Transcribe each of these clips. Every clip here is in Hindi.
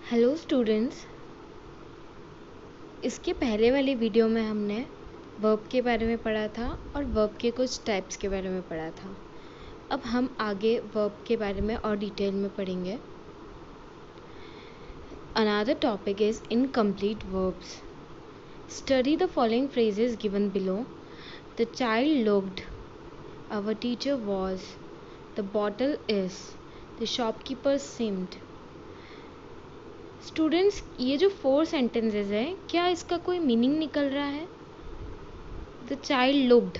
हेलो स्टूडेंट्स, इसके पहले वाली वीडियो में हमने वर्ब के बारे में पढ़ा था और वर्ब के कुछ टाइप्स के बारे में पढ़ा था। अब हम आगे वर्ब के बारे में और डिटेल में पढ़ेंगे। Another topic is incomplete verbs. Study the following phrases given below. The child looked, our teacher was, the bottle is, the shopkeeper seemed. Students, ये जो 4 सेंटेंसेस हैं, क्या इसका कोई मीनिंग निकल रहा है? द चाइल्ड लुक्ड,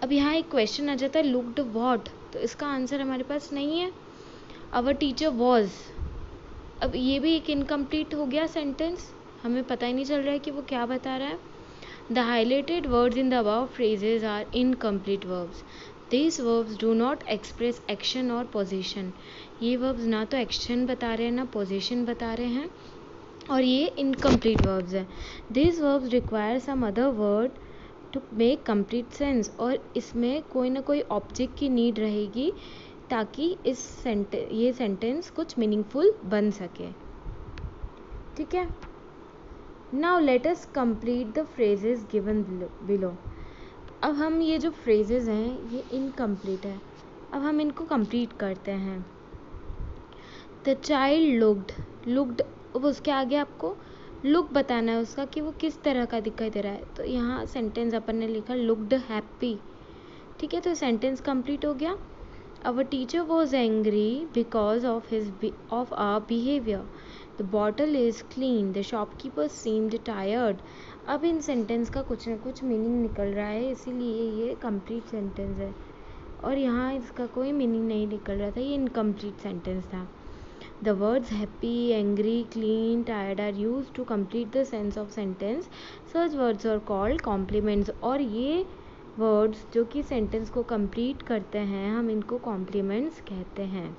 अब यहाँ एक क्वेश्चन आ जाता है लुक्ड व्हाट, तो इसका आंसर हमारे पास नहीं है। आवर टीचर वॉज, अब ये भी एक इनकम्प्लीट हो गया सेंटेंस, हमें पता ही नहीं चल रहा है कि वो क्या बता रहा है। The highlighted words in the above phrases are incomplete verbs. These verbs do not express action or possession. ये verbs ना तो एक्शन बता रहे हैं ना पोजीशन बता रहे हैं और ये इनकम्प्लीट verbs हैं। These verbs require some other word to make complete sense, और इसमें कोई ना कोई ऑब्जेक्ट की नीड रहेगी ताकि ये सेंटेंस कुछ मीनिंगफुल बन सके। ठीक है, now let us complete the phrases given below. अब हम ये जो फ्रेजेस हैं ये इनकम्प्लीट है, अब हम इनको कंप्लीट करते हैं। द चाइल्ड लुक्ड, अब उसके आगे आपको लुक बताना है उसका कि वो किस तरह का दिखाई दे रहा है। तो यहाँ सेंटेंस अपन ने लिखा लुक्ड हैप्पी। ठीक है, तो सेंटेंस कंप्लीट हो गया। Our teacher was angry because of our behaviour. The bottle is clean, the shopkeeper seemed tired. अब इन सेंटेंस का कुछ ना कुछ मीनिंग निकल रहा है, इसीलिए ये कंप्लीट सेंटेंस है, और यहाँ इसका कोई मीनिंग नहीं निकल रहा था, ये इनकम्प्लीट सेंटेंस था। The words happy, angry, clean, tired are use to complete the sense of sentence. Such words are called complements, और ये वर्ड्स जो कि सेंटेंस को कंप्लीट करते हैं हम इनको कॉम्प्लीमेंट्स कहते हैं।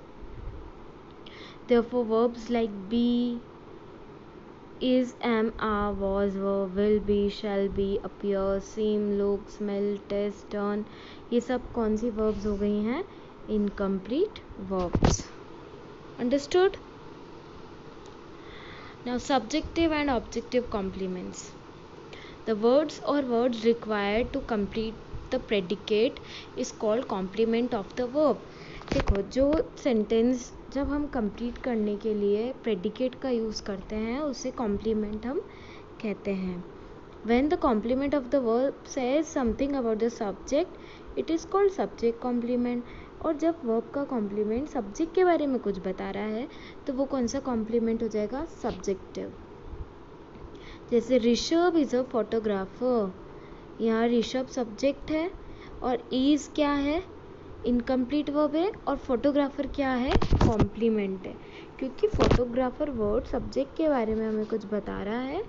Therefore verbs like be, is, am, are, was, were, will be, shall be, appear, seem, look, smell, taste, turn, ये सब कौन सी verbs हो गई हैं? Incomplete verbs. Understood? Now subjective and objective complements. The words or words required to complete the predicate is called complement of the verb. देखो, जो सेंटेंस जब हम कंप्लीट करने के लिए प्रेडिकेट का यूज़ करते हैं उसे कॉम्प्लीमेंट हम कहते हैं। When the complement of the verb says something about the subject it is called subject complement, और जब वर्ब का कॉम्प्लीमेंट सब्जेक्ट के बारे में कुछ बता रहा है तो वो कौन सा कॉम्प्लीमेंट हो जाएगा? सब्जेक्टिव। जैसे ऋषभ इज़ अ फोटोग्राफर, यहाँ ऋषभ सब्जेक्ट है और इज़ क्या है? इनकम्प्लीट वर्ब है, और फोटोग्राफर क्या है? कॉम्प्लीमेंट है, क्योंकि फोटोग्राफर वर्ड सब्जेक्ट के बारे में हमें कुछ बता रहा है,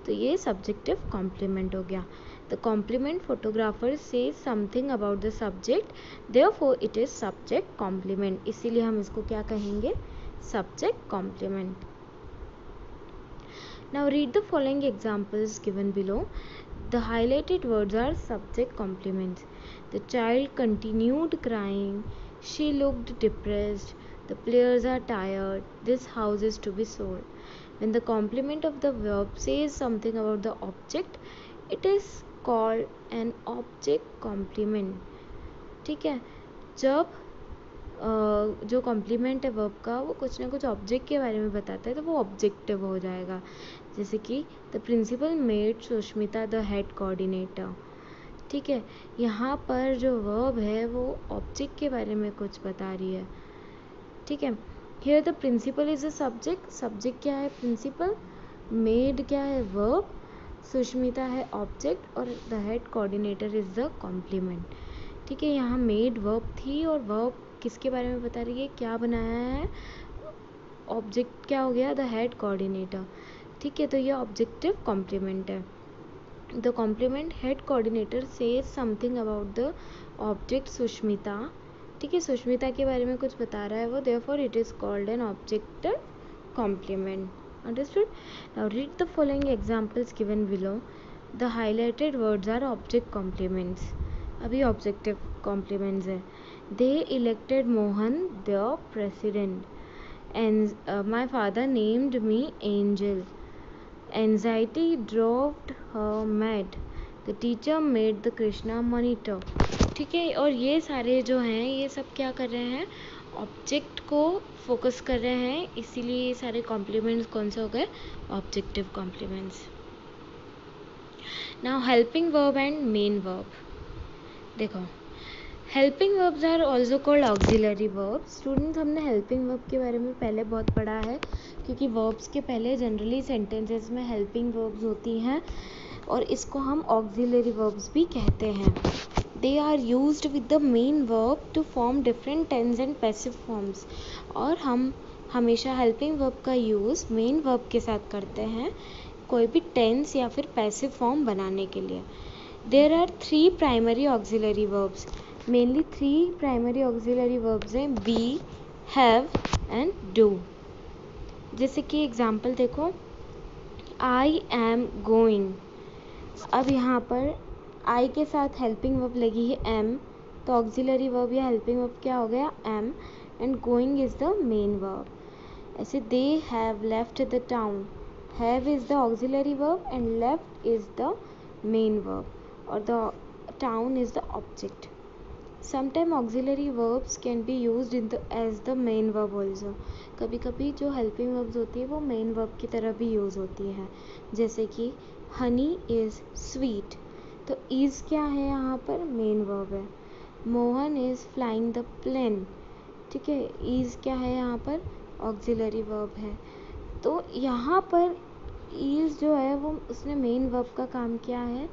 तो ये सब्जेक्टिव कॉम्प्लीमेंट हो गया। The complement photographer says something about the subject, therefore it is subject complement, इसीलिए हम इसको क्या कहेंगे? Subject complement. Now read the following examples given below. The highlighted words are subject complements. The child continued crying. She looked depressed. The players are tired. This house is to be sold. When the complement of the verb says something about the object, it is called an object complement. ठीक है, जब जो कॉम्प्लीमेंट है वर्ब का वो कुछ ना कुछ ऑब्जेक्ट के बारे में बताता है तो वो ऑब्जेक्टिव हो जाएगा। जैसे कि the principal made Sushmita the head coordinator. ठीक है, यहाँ पर जो वर्ब है वो ऑब्जेक्ट के बारे में कुछ बता रही है। ठीक है, here the principal is a subject, subject क्या है? प्रिंसिपल। मेड क्या है? वर्ब। सुष्मिता है ऑब्जेक्ट, और the head coordinator is the complement. ठीक है, यहाँ मेड वर्ब थी और वर्ब किसके बारे में बता रही है? क्या बनाया है? ऑब्जेक्ट क्या हो गया? The head coordinator. ठीक है, तो ये ऑब्जेक्टिव कॉम्प्लीमेंट है। The complement head coordinator says something about the object Sushmita. ठीक है, सुष्मिता के बारे में कुछ बता रहा है वो, therefore it is called an objective complement. Understood? Now read the following examples given below. The highlighted words are object complements, अभी ऑब्जेक्टिव कॉम्प्लीमेंट्स है। They elected Mohan the president, My father named me Angel. Anxiety drove her mad. The teacher made the Krishna monitor. ठीक है, और ये सारे जो हैं ये सब क्या कर रहे हैं, ऑब्जेक्ट को फोकस कर रहे हैं, इसीलिए ये सारे कॉम्प्लीमेंट्स कौन से हो गए, objective complements. Now helping verb and main verb. देखो, helping verbs are also called auxiliary verbs. Students, हमने हेल्पिंग वर्ब के बारे में पहले बहुत पढ़ा है, क्योंकि वर्ब्स के पहले जनरली सेंटेंसेस में हेल्पिंग वर्ब्स होती हैं, और इसको हम ऑक्सिलरी वर्ब्स भी कहते हैं। They are used with the main verb to form different tense and passive forms. और हम हमेशा हेल्पिंग वर्ब का यूज़ मेन वर्ब के साथ करते हैं कोई भी टेंस या फिर पैसिव फॉर्म बनाने के लिए। There are 3 primary auxiliary verbs. Mainly 3 primary auxiliary verbs हैं, बी, हैव एंड डू। जैसे कि एग्जांपल देखो, आई एम गोइंग। अब यहाँ पर आई के साथ हेल्पिंग वर्ब लगी है एम, तो ऑक्सिलरी वर्ब या हेल्पिंग वर्ब क्या हो गया, um, and going is the main verb. ऐसे they have left the town, have is the auxiliary verb and left is the main verb, और the town is the object. Sometimes auxiliary verbs can be used as the main verb also. कभी कभी जो helping verbs होती है वो main verb की तरह भी यूज़ होती है, जैसे कि honey is sweet, तो is क्या है यहाँ पर, main verb है। Mohan is flying the plane, ठीक है, is क्या है यहाँ पर, auxiliary verb है। तो यहाँ पर is जो है वो उसने main verb का काम किया है,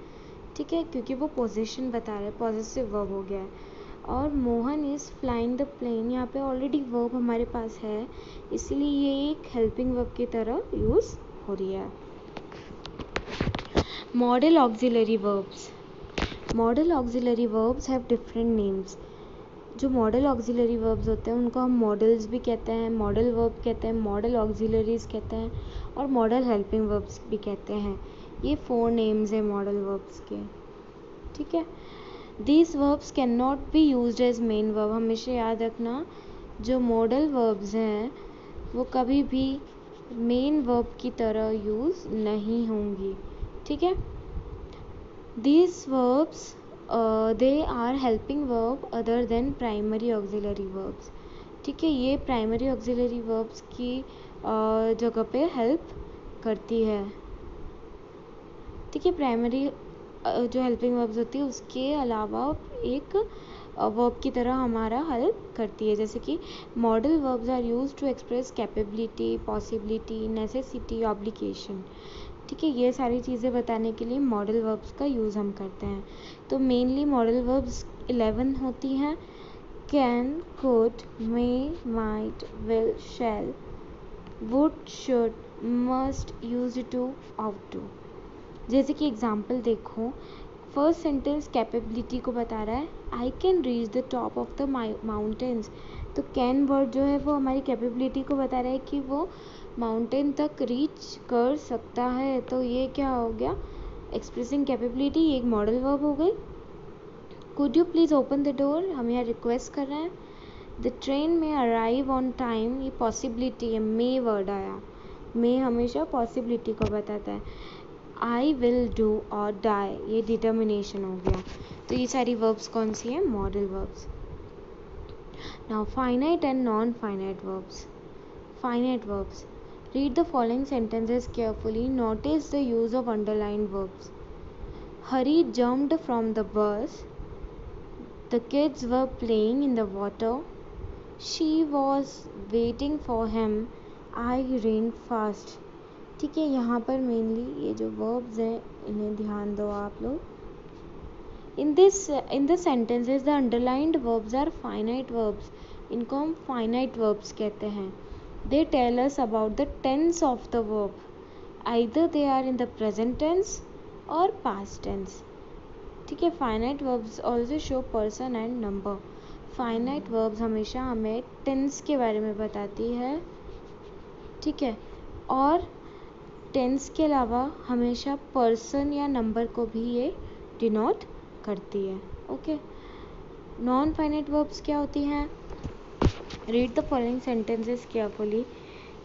ठीक है, क्योंकि वो पोजीशन बता रहा है, पॉजिटिव वर्ब हो गया है। और Mohan is flying the plane, यहाँ पे ऑलरेडी वर्ब हमारे पास है, इसीलिए ये एक हेल्पिंग वर्ब की तरह यूज़ हो रही है। Model auxiliary verbs. Model auxiliary verbs have different names. जो मॉडल ऑक्सिलरी वर्ब्स होते हैं उनको हम मॉडल्स भी कहते हैं, मॉडल वर्ब कहते हैं, मॉडल ऑक्सिलरीज कहते हैं, और मॉडल हेल्पिंग वर्ब्स भी कहते हैं। ये 4 नेम्स हैं मॉडल वर्ब्स के, ठीक है। These verbs cannot be used as main verb। हमेशा याद रखना, जो मॉडल वर्ब्स हैं वो कभी भी मेन वर्ब की तरह यूज़ नहीं होंगी, ठीक है। These verbs they are helping verb other than primary auxiliary verbs, ठीक है। ये प्राइमरी ऑक्सिलरी वर्ब्स की जगह पे हेल्प करती है, ठीक है। प्राइमरी जो हेल्पिंग वर्ब्स होती है उसके अलावा एक वर्ब की तरह हमारा हेल्प करती है, जैसे कि modal verbs are used to express capability, possibility, necessity, obligation, ठीक है। ये सारी चीज़ें बताने के लिए मॉडल वर्ब्स का यूज़ हम करते हैं। तो मेनली मॉडल वर्ब्स 11 होती हैं, can, could, may, might, will, shall, would, should, must, used to, ought to. जैसे कि एग्जाम्पल देखो, फर्स्ट सेंटेंस कैपेबिलिटी को बता रहा है, I can reach the top of the mountains. तो कैन वर्ड जो है वो हमारी कैपेबिलिटी को बता रहा है कि वो माउंटेन तक रीच कर सकता है, तो ये क्या हो गया, एक्सप्रेसिंग कैपेबिलिटी, ये एक मॉडल वर्ब हो गई। Could you please open the door, हम यहाँ रिक्वेस्ट कर रहे हैं। द ट्रेन में अराइव ऑन टाइम, ये पॉसिबिलिटी है, मे वर्ड आया, मे हमेशा पॉसिबिलिटी को बताता है। आई विल डू और डाई, ये डिटर्मिनेशन हो गया। तो ये सारी वर्ब्स कौन सी हैं, modal verbs. Now finite and non finite verbs. Finite verbs, read the following sentences carefully, notice the use of underlined verbs. Hari jumped from the bus, the kids were playing in the water, she was waiting for him, I rain fast, ठीक है। यहाँ पर मेनली ये जो वर्ब्स हैं इन्हें ध्यान दो आप लोग। In the sentences the underlined verbs are finite verbs, इनको हम फाइनाइट वर्ब्स कहते हैं। They tell us about the tense of the verb, either they are in the present tense और पास्ट टेंस, ठीक है। Finite verbs also show person and number. Finite verbs हमेशा हमें टेंस के बारे में बताती है, ठीक है, और टेंस के अलावा हमेशा पर्सन या नंबर को भी ये डिनोट करती है, ओके। नॉन फाइनाइट वर्ब्स क्या होती हैं, Read the following sentences carefully.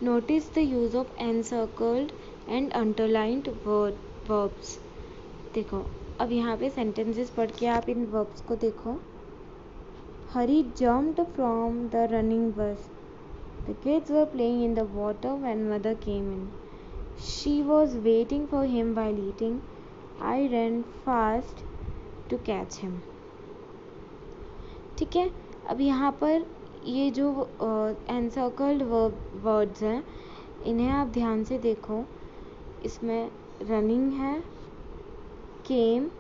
Notice the use of encircled and underlined verbs. देखो अब यहाँ पे sentences पढ़ के आप इन verbs को देखो. Hari jumped from the running bus. The kids were playing in the water when mother came in. She was waiting for him while eating. I ran fast to catch him. ठीक है. अब यहाँ पर ये जो encircled words हैं इन्हें आप ध्यान से देखो. इसमें running है, came,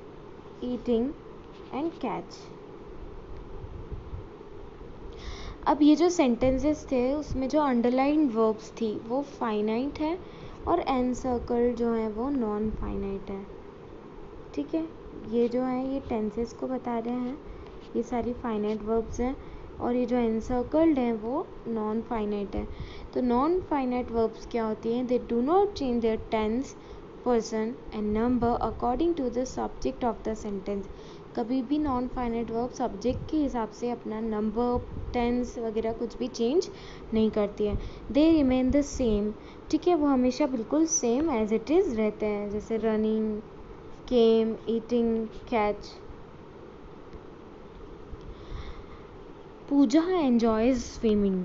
eating and catch. अब ये जो sentences थे उसमें जो underlined verbs थी वो finite है और encircled जो है वो non finite है. ठीक है. ये जो है ये tenses को बता रहे हैं. ये सारी finite verbs हैं और ये जो encircled हैं वो non finite है. तो non finite verbs क्या होती हैं? They do not change their tense, person and number according to the subject of the sentence. कभी भी नॉन फाइनाइट वर्ब सब्जेक्ट के हिसाब से अपना नंबर, टेंस वगैरह कुछ भी चेंज नहीं करती है. They remain the same. ठीक है. वो हमेशा बिल्कुल सेम एज इट इज़ रहते हैं. जैसे running, came, eating, catch. Pooja enjoys swimming.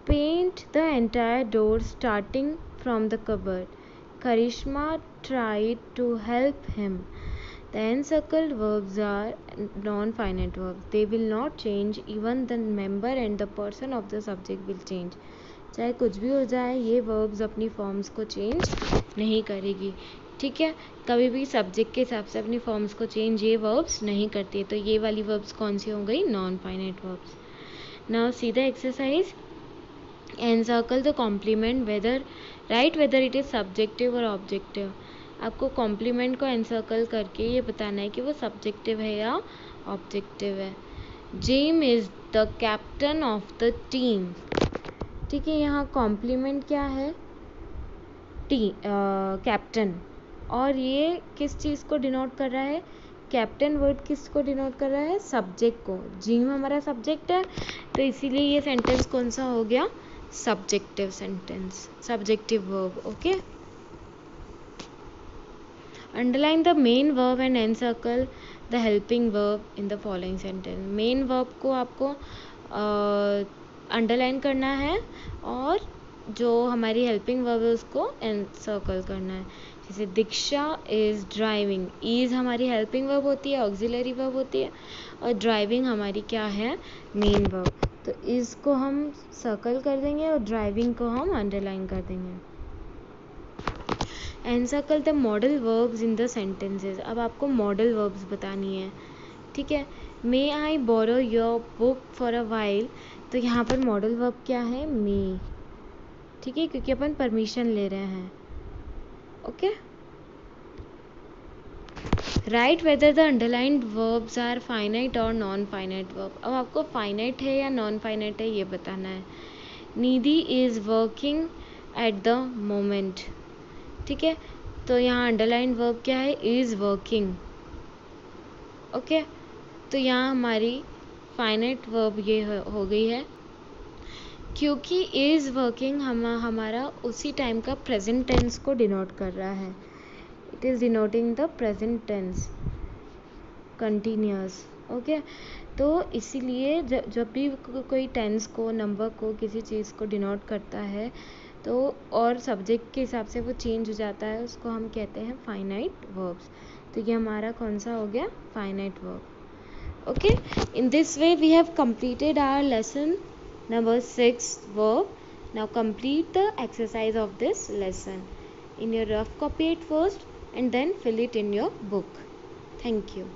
Paint the entire door starting from the cupboard. Karishma tried to help him. The encircled verbs are non-finite verbs. They will not change. Even the member and the person of the subject will change. चाहे कुछ भी हो जाए ये verbs अपनी forms को change नहीं करेगी. ठीक है. कभी भी subject के हिसाब से अपनी forms को change ये verbs नहीं करती है. तो ये वाली verbs कौन सी हो गई? non-finite verbs. Now see the exercise. Encircle the complement write whether it is subjective or objective. आपको कॉम्प्लीमेंट को एनसर्कल करके ये बताना है कि वो सब्जेक्टिव है या ऑब्जेक्टिव है. Jem is the captain of the team. ठीक है. यहाँ कॉम्प्लीमेंट क्या है? कैप्टन. और ये किस चीज़ को डिनोट कर रहा है? कैप्टन वर्ड किस को डिनोट कर रहा है? सब्जेक्ट को. जिम हमारा सब्जेक्ट है तो इसीलिए ये सेंटेंस कौन सा हो गया? Subjective sentence, subjective verb. Okay. Underline the main verb and encircle the helping verb in the following sentence. Main verb को आपको underline करना है और जो हमारी helping verb है उसको encircle करना है. जैसे दीक्षा is driving. is हमारी helping verb होती है, auxiliary verb होती है और driving हमारी क्या है? main verb. तो is को हम circle कर देंगे और driving को हम underline कर देंगे. Encircle the modal verbs in the sentences. अब आपको मॉडल वर्ब्स बतानी है. ठीक है. May I borrow your book for a while. तो यहाँ पर मॉडल वर्ब क्या है? मे. ठीक है. क्योंकि अपन परमिशन ले रहे हैं. Okay. Right whether the underlined verbs are finite और नॉन फाइनाइट वर्ब. अब आपको फाइनाइट है या नॉन फाइनाइट है ये बताना है. Nidhi is working at the moment. ठीक है. तो यहाँ अंडरलाइन वर्ब क्या है? Is working. ओके. तो यहाँ हमारी फाइनाइट वर्ब ये हो गई है क्योंकि इज़ वर्किंग हमारा उसी टाइम का प्रेजेंट टेंस को डिनोट कर रहा है. It is denoting the present tense continuous. Okay. तो इसीलिए जब भी कोई टेंस को, नंबर को, किसी चीज़ को डिनोट करता है तो और सब्जेक्ट के हिसाब से वो चेंज हो जाता है, उसको हम कहते हैं फाइनाइट वर्ब्स. तो ये हमारा कौन सा हो गया? Finite verb. Okay. In this way we have completed our lesson number 6 verb. Now complete the exercise of this lesson in your rough copy at first and then fill it in your book. Thank you.